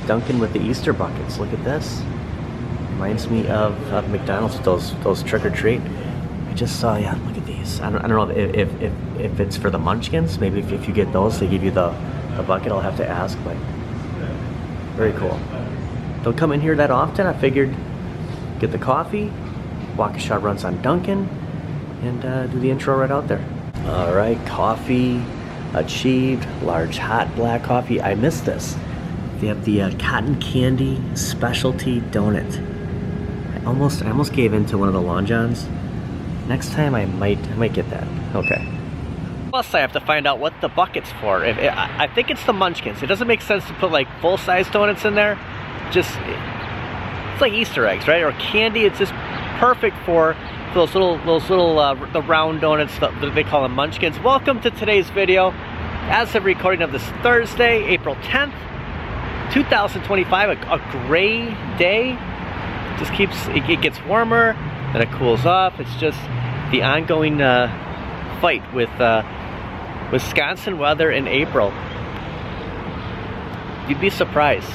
Dunkin' with the Easter buckets. Look at this. Reminds me of McDonald's with those trick or treat. I just saw, yeah, look at these. I don't know if it's for the munchkins. Maybe if you get those, they give you the bucket. I'll have to ask, but very cool. Don't come in here that often. I figured get the coffee, Waukesha runs on Dunkin', and do the intro right out there. All right, coffee achieved. Large hot black coffee. I missed this. They have the cotton candy specialty donut. I almost gave in to one of the Long Johns. Next time I might get that. Okay. Plus I have to find out what the bucket's for. I think it's the munchkins. It doesn't make sense to put like full-size donuts in there. Just, it's like Easter eggs, right? Or candy. It's just perfect for those little the round donuts that they call them munchkins. Welcome to today's video. As of recording of this Thursday, April 10th, 2025, a gray day. Just keeps, it gets warmer, then it cools off. It's just the ongoing fight with Wisconsin weather in April. You'd be surprised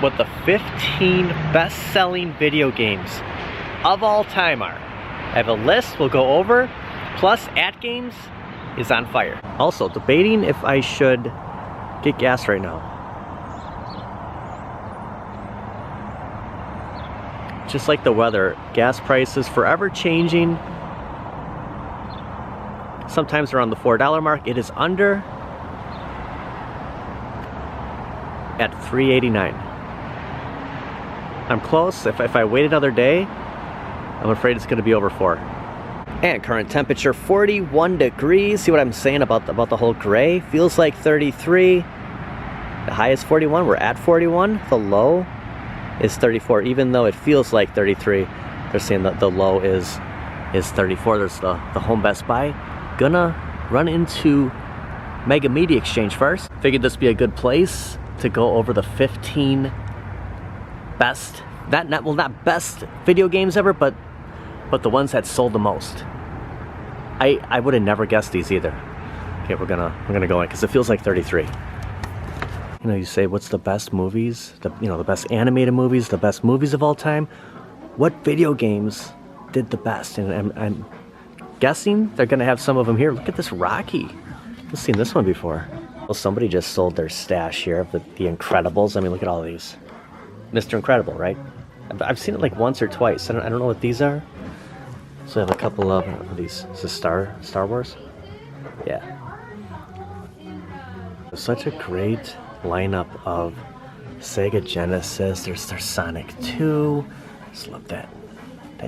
what the 15 best-selling video games of all time are. I have a list we'll go over, plus AtGames is on fire. Also, debating if I should get gas right now. Just like the weather, gas prices forever changing. Sometimes around the $4 mark. It is under at $3.89. I'm close. If I wait another day, I'm afraid it's going to be over $4. And current temperature 41 degrees. See what I'm saying about the whole gray? Feels like 33. The high is 41. We're at 41. The low is 34. Even though it feels like 33, they're saying that the low is 34. There's the Home Best Buy. Gonna run into Mega Media Exchange first. Figured this would be a good place to go over the 15 best, not best video games ever, but the ones that sold the most. I would have never guessed these either. Okay, we're gonna go in because it feels like 33. You know, you say what's the best movies? The best animated movies, the best movies of all time. What video games did the best? And I'm guessing they're gonna have some of them here. Look at this Rocky. I've seen this one before. Well, somebody just sold their stash here of the Incredibles. I mean, look at all these. Mr. Incredible, right? I've seen it like once or twice. I don't know what these are. So I have a couple of these. Is this Star Wars? Yeah. Such a great lineup of Sega Genesis. There's Sonic 2. Just love that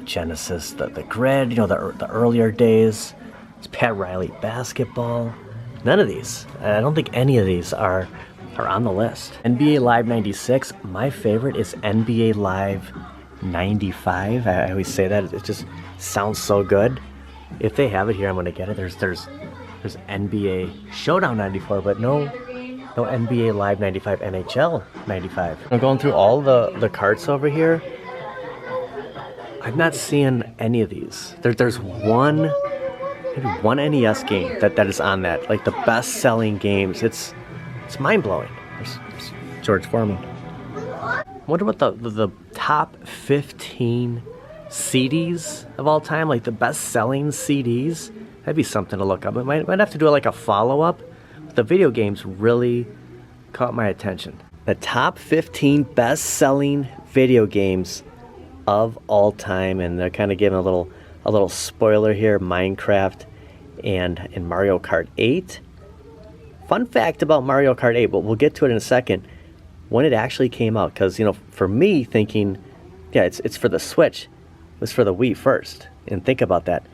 Genesis, the grid, you know, the earlier days. It's Pat Riley basketball. None of these. I don't think any of these are on the list. NBA Live 96. My favorite is NBA Live 95. I always say that. It just sounds so good. If they have it here, I'm gonna get it. There's NBA Showdown 94, but no NBA Live 95, NHL 95. I'm going through all the carts over here. I'm not seeing any of these. There's maybe one NES game that is on that, like the best-selling games. It's mind-blowing. There's George Foreman. I wonder what the top 15 CDs of all time, like the best-selling CDs. That'd be something to look up. I might have to do like a follow-up. The video games really caught my attention. The top 15 best-selling video games of all time, and they're kind of giving a little spoiler here: Minecraft and Mario Kart 8. Fun fact about Mario Kart 8, but we'll get to it in a second. When it actually came out, because for me thinking, yeah, it's for the Switch. It was for the Wii first, and think about that.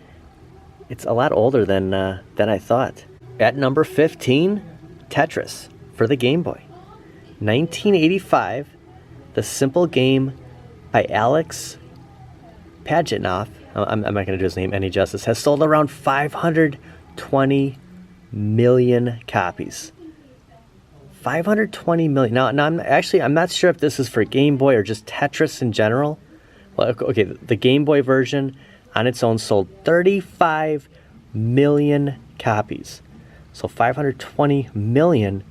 It's a lot older than I thought. At number 15, Tetris for the Game Boy. 1985, the simple game by Alex Pajitnov, I'm not going to do his name any justice, has sold around 520 million copies. 520 million. Now I'm not sure if this is for Game Boy or just Tetris in general. Well, okay, the Game Boy version on its own sold 35 million copies. So 520 million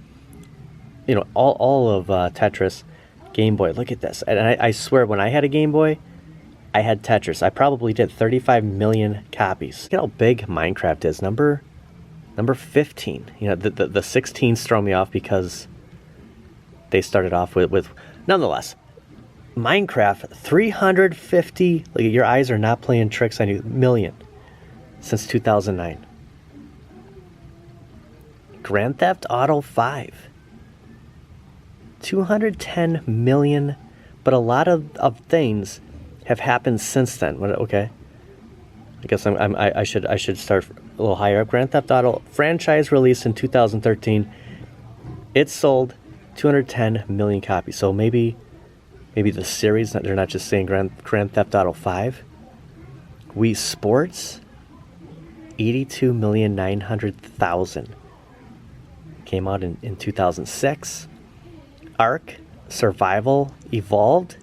you know, all of Tetris, Game Boy. Look at this. And I swear, when I had a Game Boy, I had Tetris. I probably did 35 million copies. Look at how big Minecraft is. Number 15. You know, the 16s throw me off because they started off with nonetheless. Minecraft, 350, like, your eyes are not playing tricks on you, million since 2009. Grand Theft Auto 5, 210 million, but a lot of things have happened since then. Okay, I guess I should start a little higher up. Grand Theft Auto franchise released in 2013. It sold 210 million copies. So maybe the series, they're not just saying Grand Theft Auto 5. Wii Sports, 82,900,000. Came out in 2006. Ark Survival Evolved,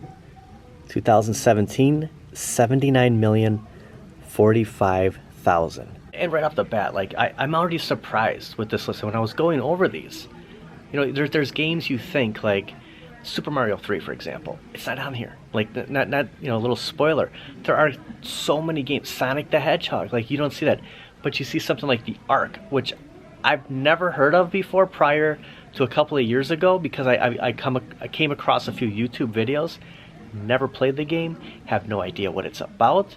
2017, 79,045,000. And right off the bat, like, I'm already surprised with this list. When I was going over these, you know, there's games you think, like Super Mario 3, for example, it's not on here. Like, not you know, a little spoiler. There are so many games. Sonic the Hedgehog, like, you don't see that, but you see something like the Ark, which I've never heard of before prior to a couple of years ago, because I came across a few YouTube videos. Never played the game, have no idea what it's about,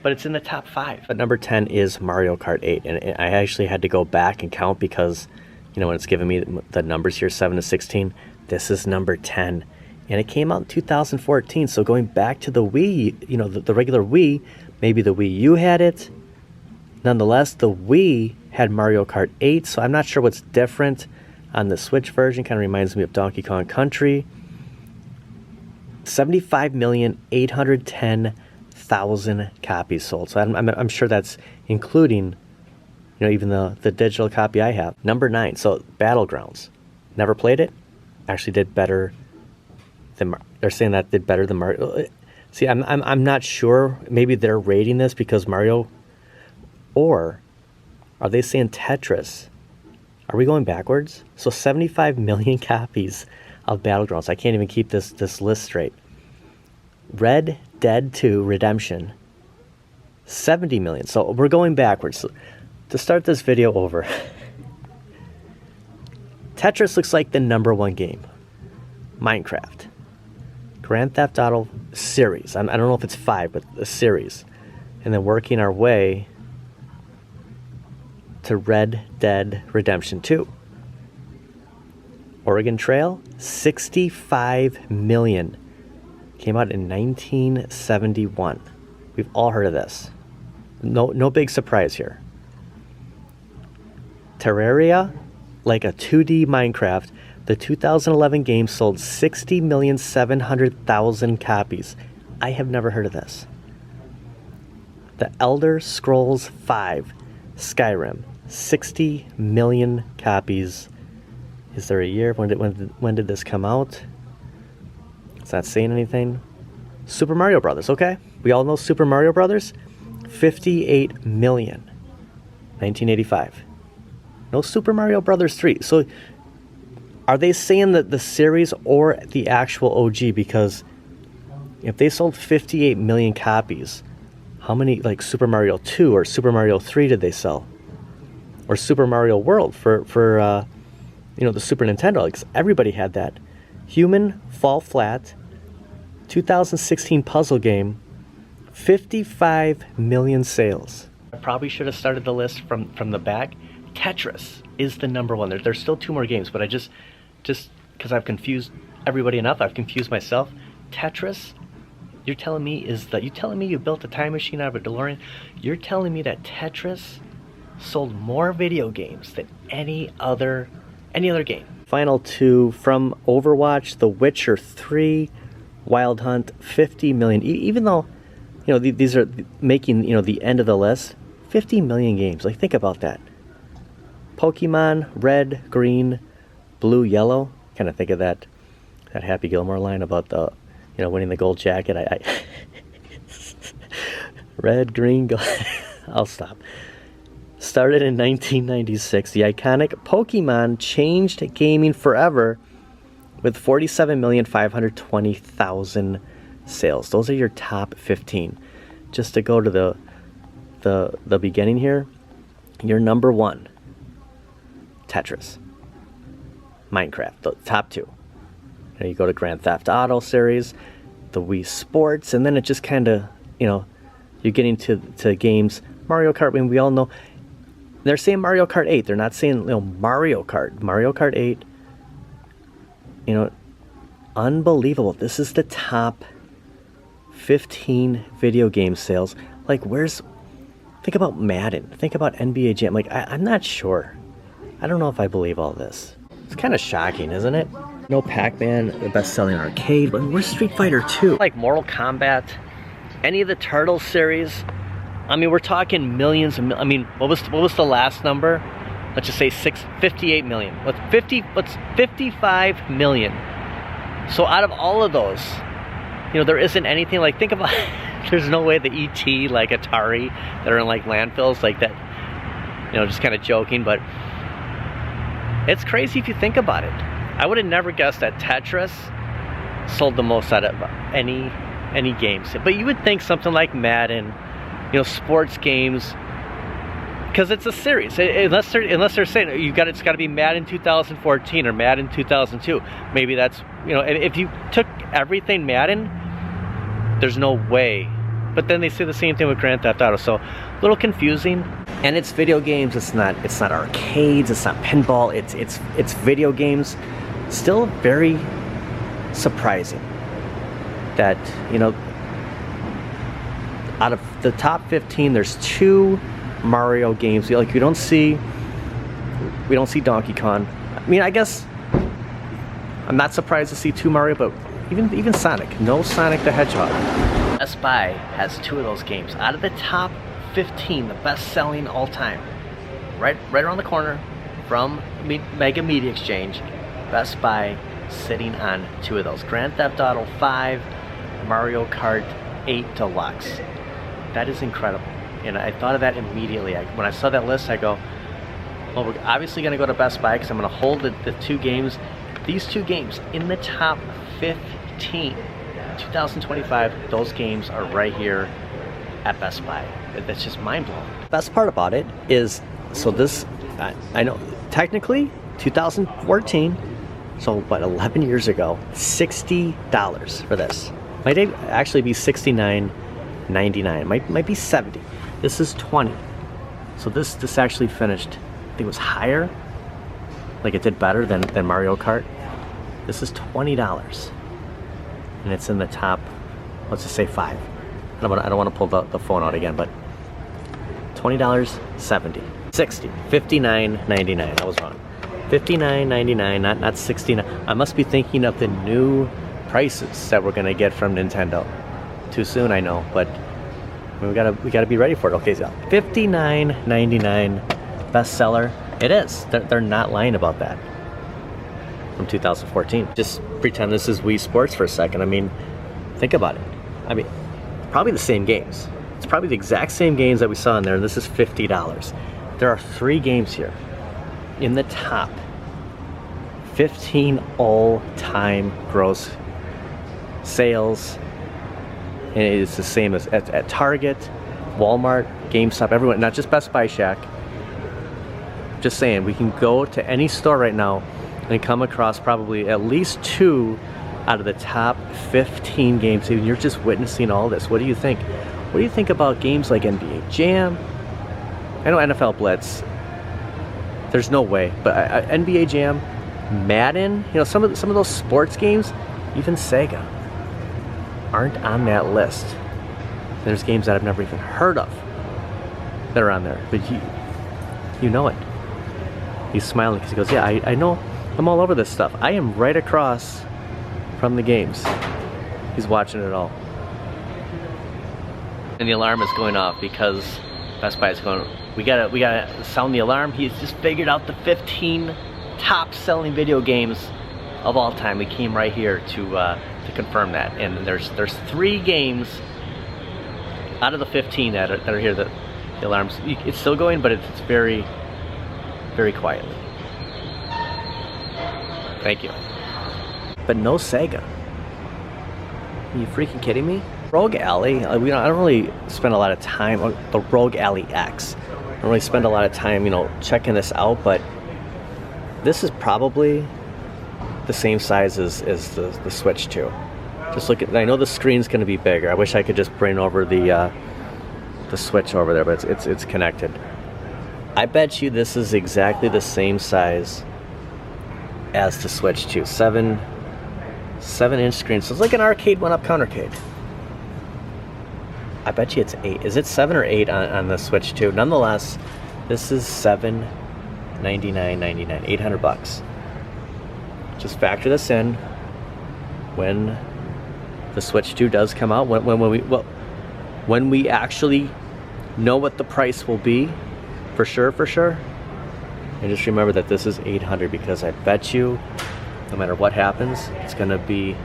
but it's in the top 5. But number 10 is Mario Kart 8, and I actually had to go back and count because, you know, when it's giving me the numbers here, 7 to 16, this is number 10, and it came out in 2014. So going back to the Wii, you know, the regular Wii, maybe the Wii U had it. Nonetheless, the Wii had Mario Kart 8, so I'm not sure what's different on the Switch version. Kind of reminds me of Donkey Kong Country. 75,810,000 copies sold. So I'm sure that's including, you know, even the digital copy I have. Number 9, so Battlegrounds. Never played it. Actually did better than, they're saying that did better than Mario. See, I'm not sure. Maybe they're rating this because Mario, or are they saying Tetris? Are we going backwards? So 75 million copies of Battlegrounds. I can't even keep this list straight. Red Dead 2 Redemption, 70 million. So we're going backwards. So to start this video over, Tetris looks like the number 1 game. Minecraft. Grand Theft Auto series. I don't know if it's 5, but a series. And then working our way to Red Dead Redemption 2. Oregon Trail, 65 million. Came out in 1971. We've all heard of this. No big surprise here. Terraria, like a 2D Minecraft, the 2011 game sold 60,700,000 copies. I have never heard of this. The Elder Scrolls V, Skyrim, 60 million copies. Is there a year? When did this come out? It's not saying anything. Super Mario Brothers, okay. We all know Super Mario Brothers. 58 million. 1985. No Super Mario Brothers 3. So are they saying that the series or the actual OG? Because if they sold 58 million copies, how many, like, Super Mario 2 or Super Mario 3 did they sell? Or Super Mario World for you know, the Super Nintendo? Like, everybody had that. Human Fall Flat, 2016 puzzle game, 55 million sales. I probably should have started the list from the back. Tetris is the number 1. There's still 2 more games, but I just because I've confused everybody enough, I've confused myself. Tetris, you're telling me you built a time machine out of a DeLorean? You're telling me that Tetris sold more video games than any other game? Final 2 from Overwatch, The Witcher 3, Wild Hunt, 50 million. Even though, you know, these are making, you know, the end of the list, 50 million games. Like, think about that. Pokemon, red, green, blue, yellow. Kind of think of that Happy Gilmore line about the, you know, winning the gold jacket. Red, green, gold. I'll stop. Started in 1996, the iconic Pokemon changed gaming forever with 47,520,000 sales. Those are your top 15. Just to go to the beginning here, your number 1, Tetris, Minecraft, the top 2. You go to Grand Theft Auto series, the Wii Sports, and then it just kind of, you're getting to games. Mario Kart, I mean, we all know, they're saying Mario Kart 8. They're not saying, Mario Kart. Mario Kart 8, unbelievable. This is the top 15 video game sales. Like, think about Madden. Think about NBA Jam. Like, I'm not sure. I don't know if I believe all this. It's kind of shocking, isn't it? No Pac-Man, the best-selling arcade, but where's Street Fighter 2? Like Mortal Kombat, any of the Turtles series. I mean, we're talking millions of. I mean, what was the last number? Let's just say 58 million. Let's 55 million. So out of all of those, there isn't anything like. Think about. There's no way the ET, like Atari, that are in like landfills like that. Just kind of joking, but it's crazy if you think about it. I would have never guessed that Tetris sold the most out of any games. But you would think something like Madden, sports games, because it's a series. Unless they're saying it's got to be Madden 2014 or Madden 2002. Maybe that's if you took everything Madden, there's no way. But then they say the same thing with Grand Theft Auto, so a little confusing. And it's video games. It's not arcades. It's not pinball. It's video games. Still very surprising that out of the top 15, there's 2 Mario games. Like we don't see Donkey Kong. I mean, I guess I'm not surprised to see 2 Mario, but even Sonic. No Sonic the Hedgehog. Best Buy has 2 of those games out of the top 15, the best-selling all time. Right around the corner from Mega Media Exchange. Best Buy sitting on 2 of those. Grand Theft Auto 5, Mario Kart 8 Deluxe. That is incredible. And I thought of that immediately. When I saw that list, I go, well, we're obviously going to go to Best Buy because I'm going to hold the 2 games. These 2 games in the top 15. 2025, those games are right here at Best Buy. That's just mind-blowing. Best part about it is, so this, I know, technically, 2014, so what, 11 years ago, $60 for this. Might actually be $69.99. Might be $70. This is $20. So this actually finished, I think it was higher. Like it did better than Mario Kart. This is $20. And it's in the top, let's just say 5. I don't want to pull the phone out again, but $20, $70, $60, $59.99. I was wrong. $59.99, not $69. I must be thinking of the new prices that we're gonna get from Nintendo. Too soon, I know, but we gotta be ready for it. Okay, so $59.99 bestseller. It is. They're not lying about that. From 2014. Just pretend this is Wii Sports for a second. I mean, think about it. I mean, probably the same games. It's probably the exact same games that we saw in there, and this is $50. There are 3 games here in the top 15 all-time gross sales, and it is the same as at Target, Walmart, GameStop, everyone, not just Best Buy, Shack. Just saying, we can go to any store right now and come across probably at least 2 out of the top 15 games, and you're just witnessing all this. What do you think? What do you think about games like NBA Jam? I know NFL Blitz. There's no way, but NBA Jam, Madden, some of those sports games, even Sega, aren't on that list. There's games that I've never even heard of that are on there, but you know it. He's smiling because he goes, yeah, I know. I'm all over this stuff. I am right across from the games. He's watching it all. And the alarm is going off because Best Buy is going, we gotta sound the alarm. He's just figured out the 15 top selling video games of all time. We came right here to confirm that. And there's 3 games out of the 15 that are here. The The alarm's, it's still going, but it's very, very quietly. Thank you. But no Sega. Are you freaking kidding me? Rogue Alley, I don't really spend a lot of time on the Rogue Alley X. I don't really spend a lot of time, checking this out, but this is probably the same size as the Switch 2. Just look at, I know the screen's going to be bigger. I wish I could just bring over the Switch over there, but it's connected. I bet you this is exactly the same size as the Switch 2. 7-inch screen. So it's like an arcade one-up countercade. I bet you it's 8. Is it 7 or 8 on the Switch 2? Nonetheless, this is $799.99, $800. Just factor this in when the Switch 2 does come out. When we actually know what the price will be, for sure. And just remember that this is $800, because I bet you, no matter what happens, it's gonna be.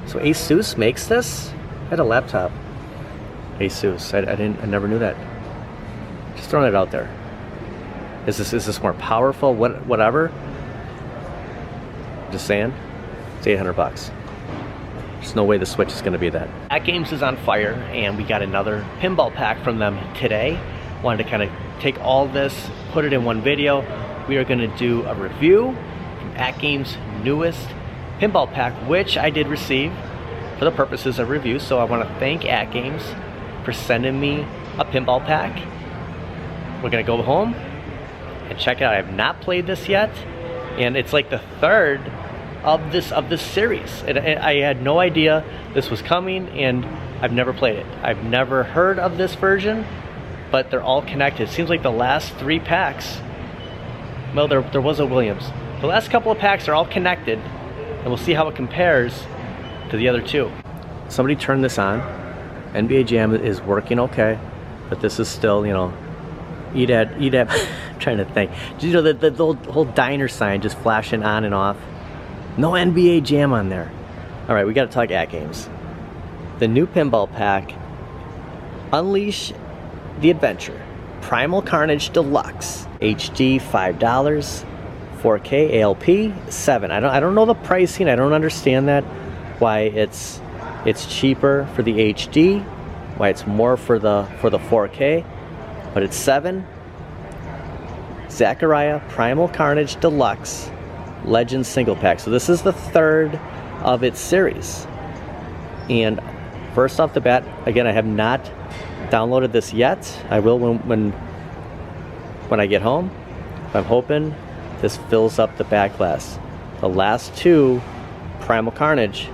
So Asus makes this? I had a laptop. Asus. I never knew that. Just throwing it out there. Is this more powerful? Whatever. Just saying. It's $800. There's no way the Switch is going to be that. AtGames is on fire, and we got another pinball pack from them today. Wanted to kind of take all this, put it in one video. We are going to do a review from AtGames' newest pinball pack, which I did receive for the purposes of review. So I want to thank AtGames for sending me a pinball pack. We're going to go home and check it out. I have not played this yet, and it's like the third of this series. And I had no idea this was coming, and I've never played it. I've never heard of this version, but they're all connected. It seems like the last 3 packs, well, there was a Williams. The last couple of packs are all connected, and we'll see how it compares to the other 2. Somebody turned this on. NBA Jam is working okay, but this is still, eat at I'm trying to think. The whole diner sign just flashing on and off. No NBA Jam on there. All right, we got to talk AtGames. The new pinball pack, Unleash the Adventure, Primal Carnage Deluxe, HD $5, 4K ALP $7. I don't know the pricing. I don't understand that. Why it's cheaper for the HD, why it's more for the 4K, but it's $7. Zaccaria Primal Carnage Deluxe Legends single pack. So this is the third of its series. And first off the bat, again, I have not downloaded this yet. I will when I get home. I'm hoping this fills up the back glass. The last 2 Primal Carnage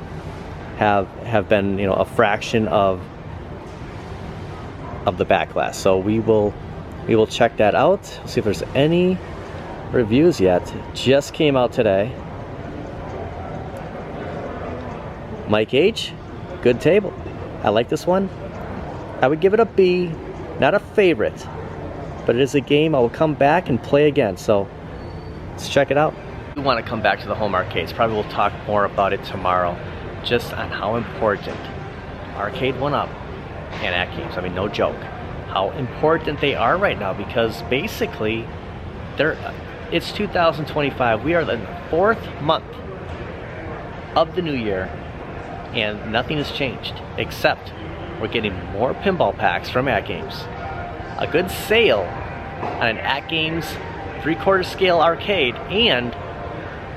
have been, a fraction of the back glass. So we will check that out. See if there's any reviews yet. Just came out today. Mike H, good table. I like this one. I would give it a B, not a favorite, but it is a game I will come back and play again. So let's check it out. We want to come back to the home arcades. Probably we'll talk more about it tomorrow, just on how important Arcade 1-Up and AtGames, I mean, no joke, how important they are right now, because basically it's 2025. We are the 4th month of the new year, and nothing has changed, except we're getting more pinball packs from AtGames. A good sale on an AtGames 3/4 scale arcade, and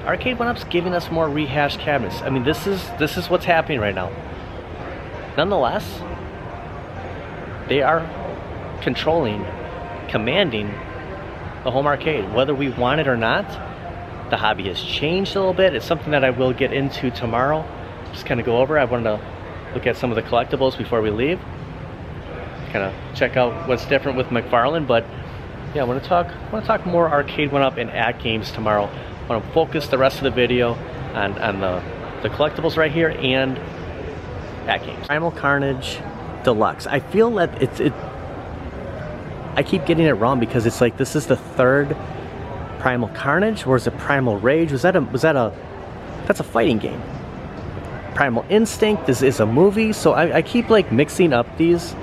Arcade 1-Up's giving us more rehashed cabinets. I mean, this is what's happening right now. Nonetheless, they are commanding the home arcade, whether we want it or not. The hobby has changed a little bit. It's something that I will get into tomorrow. Just kind of go over. I wanted to look at some of the collectibles before we leave. Kind of check out what's different with McFarlane. But yeah, I want to talk more Arcade 1-Up and AtGames tomorrow. I want to focus the rest of the video on the collectibles right here and AtGames. Primal Carnage Deluxe. I feel that I keep getting it wrong, because it's like this is the 3rd Primal Carnage, or is it Primal Rage? That's a fighting game. Primal Instinct is a movie, so I keep like mixing up these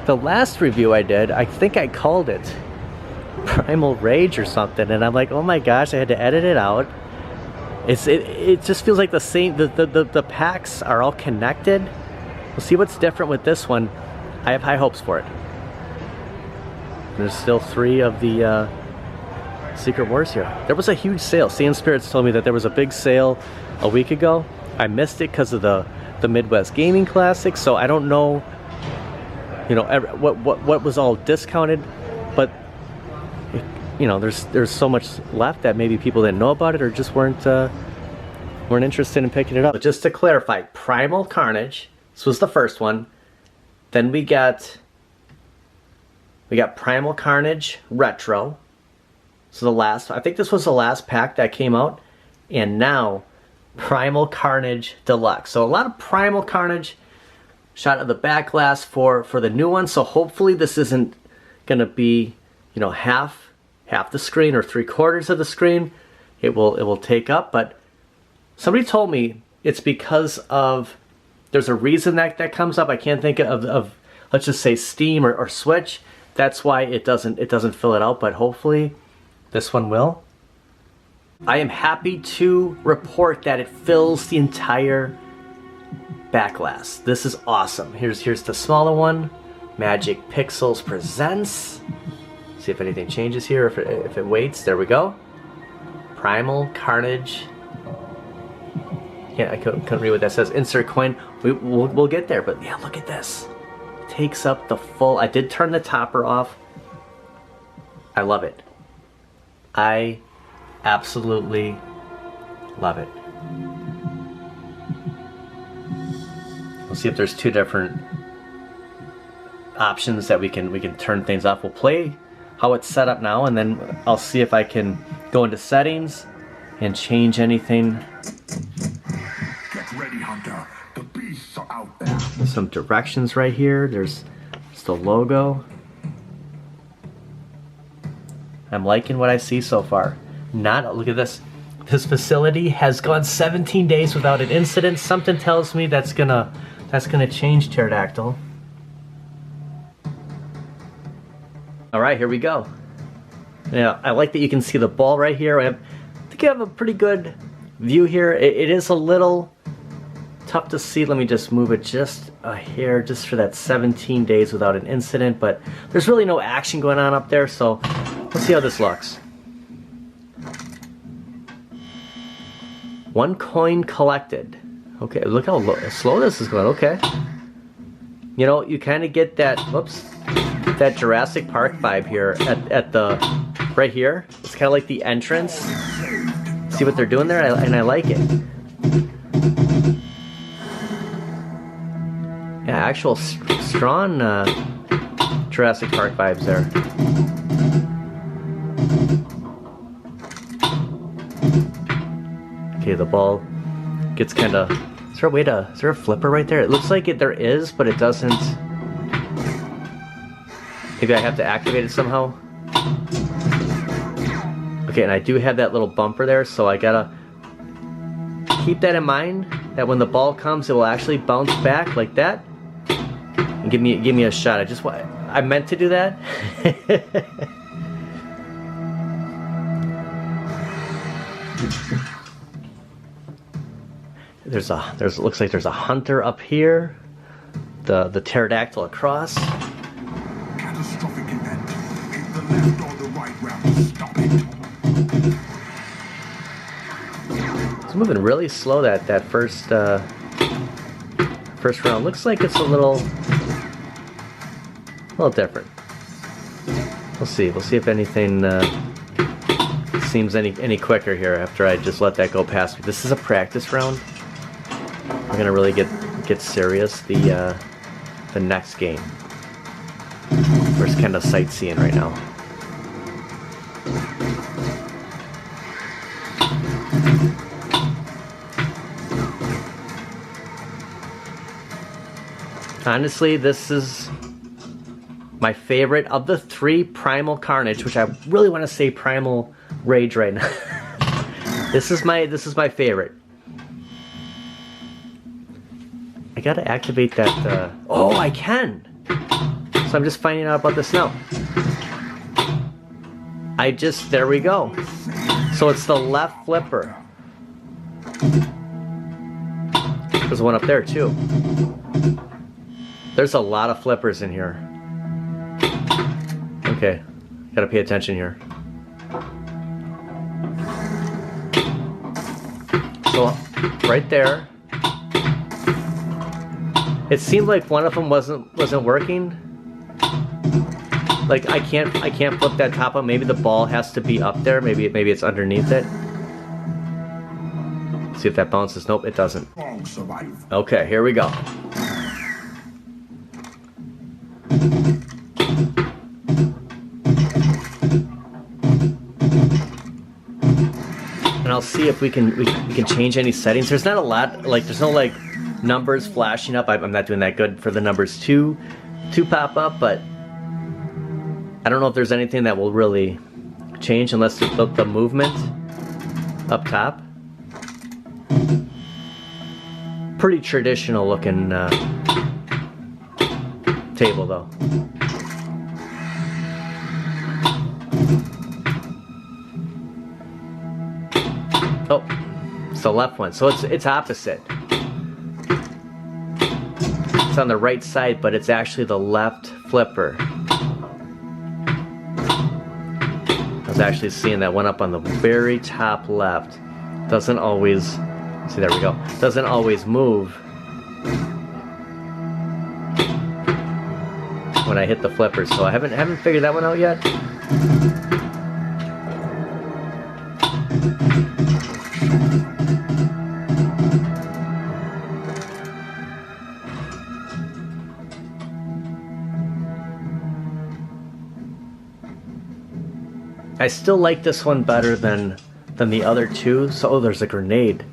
The last review I did, I think I called it Primal Rage or something, and I'm like, oh my gosh, I had to edit it out. It just feels like the same. The packs are all connected. We'll see what's different with this one. I have high hopes for it. There's still 3 of the Secret Wars here. There was a huge sale. Sea and Spirits told me that there was a big sale a week ago. I missed it because of the Midwest Gaming Classic, so I don't know, you know, what was all discounted, but you know, there's so much left that maybe people didn't know about it or just weren't interested in picking it up. But just to clarify, Primal Carnage, this was the first one. Then we got Primal Carnage Retro. So the last, I think this was the last pack that came out, and now Primal Carnage Deluxe. So a lot of Primal Carnage shot of the back glass for the new one. So hopefully this isn't gonna be, you know, half the screen or 3/4 of the screen. It will take up. But somebody told me it's because of, there's a reason that comes up. I can't think of let's just say Steam or Switch. That's why it doesn't fill it out. But hopefully this one will. I am happy to report that it fills the entire back glass. This is awesome. Here's the smaller one. Magic Pixels presents. See if anything changes here, if it waits. There we go. Primal Carnage. Yeah, I couldn't read what that says. Insert coin. We'll get there, but yeah, look at this. It takes up the full. I did turn the topper off. I love it. I absolutely love it. We'll see if there's 2 different options that we can turn things off. We'll play how it's set up now, and then I'll see if I can go into settings and change anything. Get ready, Hunter. The beasts are out there. Some directions right here. There's the logo. I'm liking what I see so far. Look at this. This facility has gone 17 days without an incident. Something tells me that's gonna change, Pterodactyl. All right, here we go. Yeah, I like that you can see the ball right here. I think I have a pretty good view here. It is a little tough to see. Let me just move it just a hair, just for that 17 days without an incident. But there's really no action going on up there, so let's see how this looks. 1 coin collected. Okay, look how slow this is going. Okay. You know, you kind of get that, whoops, that Jurassic Park vibe here at the, right here. It's kind of like the entrance. See what they're doing there? And I like it. Yeah, actual strong Jurassic Park vibes there. Okay, the ball gets kind of, is there a flipper right there? It looks like there is, but it doesn't. Maybe I have to activate it somehow. Okay, and I do have that little bumper there, so I gotta keep that in mind, that when the ball comes, it will actually bounce back like that and give me a shot. I meant to do that. Looks like there's a hunter up here. The pterodactyl across. Catastrophic event. Hit the left or the right round to stop it. It's moving really slow, that first round. Looks like it's a little different. We'll see if anything seems any quicker here after I just let that go past me. This is a practice round. We're gonna really get serious the next game. We're just kind of sightseeing right now. Honestly, this is my favorite of the 3 Primal Carnage, which I really want to say Primal Rage right now. This is my favorite. I gotta activate that. Oh, I can. So I'm just finding out about this now. There we go. So it's the left flipper. There's one up there too. There's a lot of flippers in here. Okay, gotta pay attention here. So, right there. It seemed like one of them wasn't working. Like I can't flip that top one. Maybe the ball has to be up there. Maybe it's underneath it. See if that bounces. Nope, it doesn't. Okay, here we go. And I'll see if we can change any settings. There's not a lot, like there's no like numbers flashing up. I'm not doing that good for the numbers to pop up, but I don't know if there's anything that will really change unless the movement up top. Pretty traditional looking table though. Oh, it's the left one, so it's opposite. It's on the right side, but it's actually the left flipper. I was actually seeing that one up on the very top left. Doesn't always, see, there we go. Doesn't always move when I hit the flipper, so I haven't figured that one out yet. I still like this one better than the other two. So, oh, there's a grenade.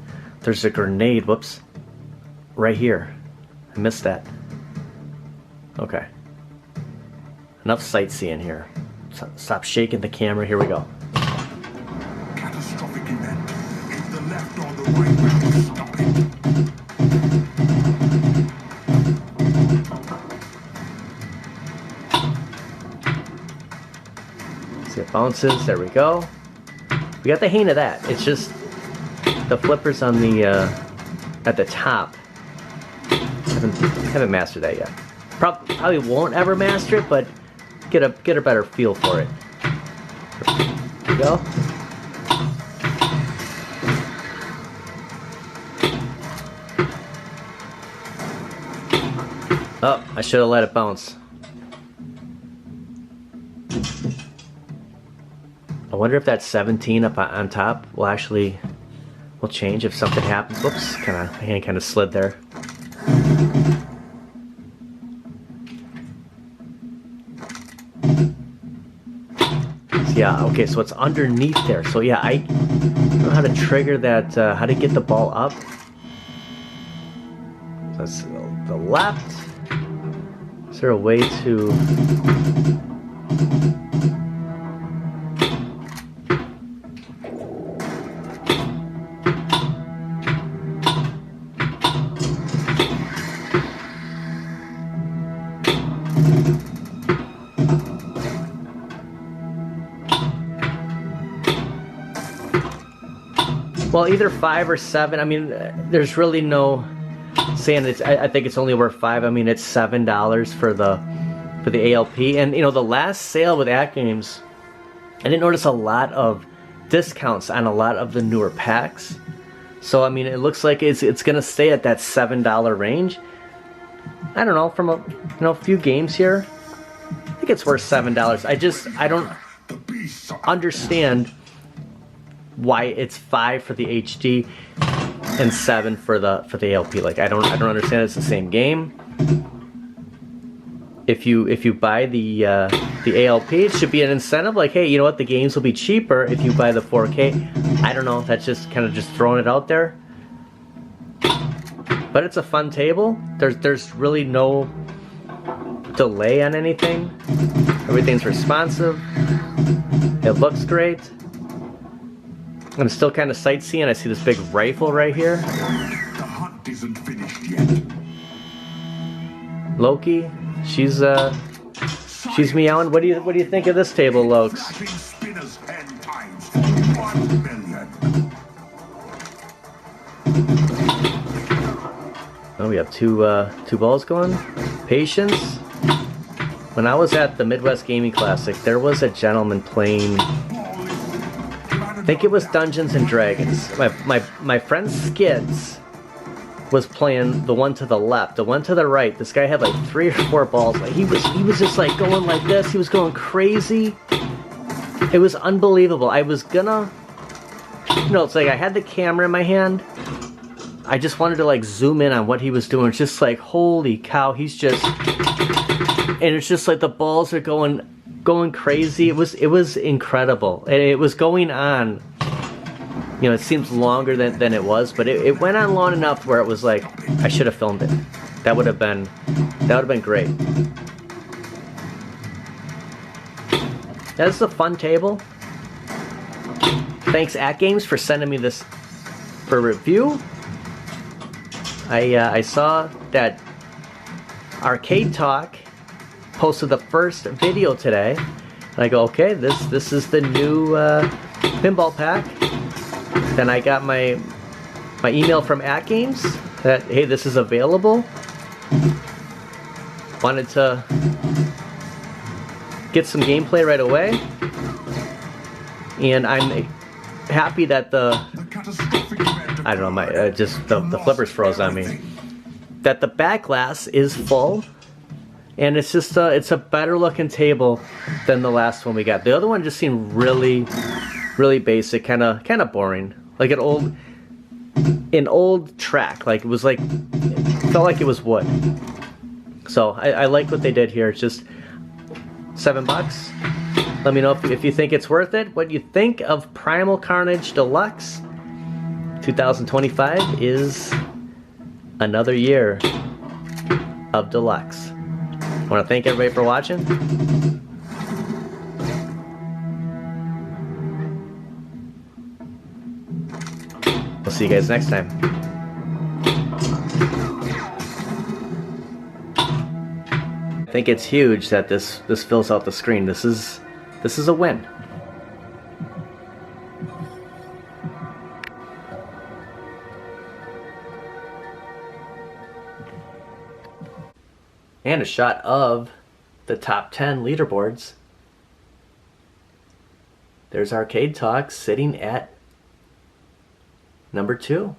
There's a grenade, whoops, right here. I missed that. Okay. Enough sightseeing here. Stop shaking the camera, here we go. Catastrophic event. Hit the left or the right round. Stop it. See, it bounces, there we go. We got the hang of that. It's just the flippers on the at the top. Haven't mastered that yet. Probably won't ever master it, but get a better feel for it. There we go. Oh, I should have let it bounce. I wonder if that 17 up on top will change if something happens. Whoops, my hand kind of slid there. Yeah, okay, so it's underneath there. So yeah, I know how to trigger that, how to get the ball up. So that's the left. Is there a way to... Well, either 5 or 7. I mean, there's really no saying it's. I think it's only worth 5. I mean, it's $7 for the ALP. And you know, the last sale with AtGames, I didn't notice a lot of discounts on a lot of the newer packs. So I mean, it looks like it's gonna stay at that $7 range. I don't know, from a few games here, I think it's worth $7. I don't understand why it's 5 for the HD and 7 for the ALP. Like I don't understand. It's the same game. If you buy the ALP, it should be an incentive. Like, hey, you know what? The games will be cheaper if you buy the 4K. I don't know. That's just kind of just throwing it out there. But it's a fun table. There's really no delay on anything. Everything's responsive. It looks great. I'm still kind of sightseeing. I see this big rifle right here. The hunt isn't finished yet. Loki, she's She's meowing. What do you think of this table, Lokes? Clapping spinners 10 times for 1 million. Oh, we have two balls going. Patience. When I was at the Midwest Gaming Classic, there was a gentleman playing, I think it was Dungeons and Dragons. My friend Skids was playing the one to the left. The one to the right, this guy had like 3 or 4 balls. Like he was just like going like this. He was going crazy. It was unbelievable. I was gonna, it's like I had the camera in my hand. I just wanted to like zoom in on what he was doing. It's just like, holy cow, he's just, and it's just like the balls are going crazy. It was incredible. And it was going on, it seems longer than it was, but it went on long enough where it was like, I should have filmed it. That would have been great. That's a fun table. Thanks AtGames for sending me this for review. I saw that Arcade Talk posted the first video today, and I go, okay, this is the new pinball pack. Then I got my email from AtGames that, hey, this is available. Wanted to get some gameplay right away, and I'm happy that I don't know, just the flippers froze on me. That the back glass is full, and it's just it's a better looking table than the last one we got. The other one just seemed really basic, kind of boring, like an old track. Like it felt like it was wood. So I like what they did here. It's just $7. Let me know if you think it's worth it. What you think of Primal Carnage Deluxe. 2025 is another year of Deluxe. I want to thank everybody for watching. We'll see you guys next time. I think it's huge that this fills out the screen. This is a win. And a shot of the top 10 leaderboards. There's Arcade Talk sitting at number 2.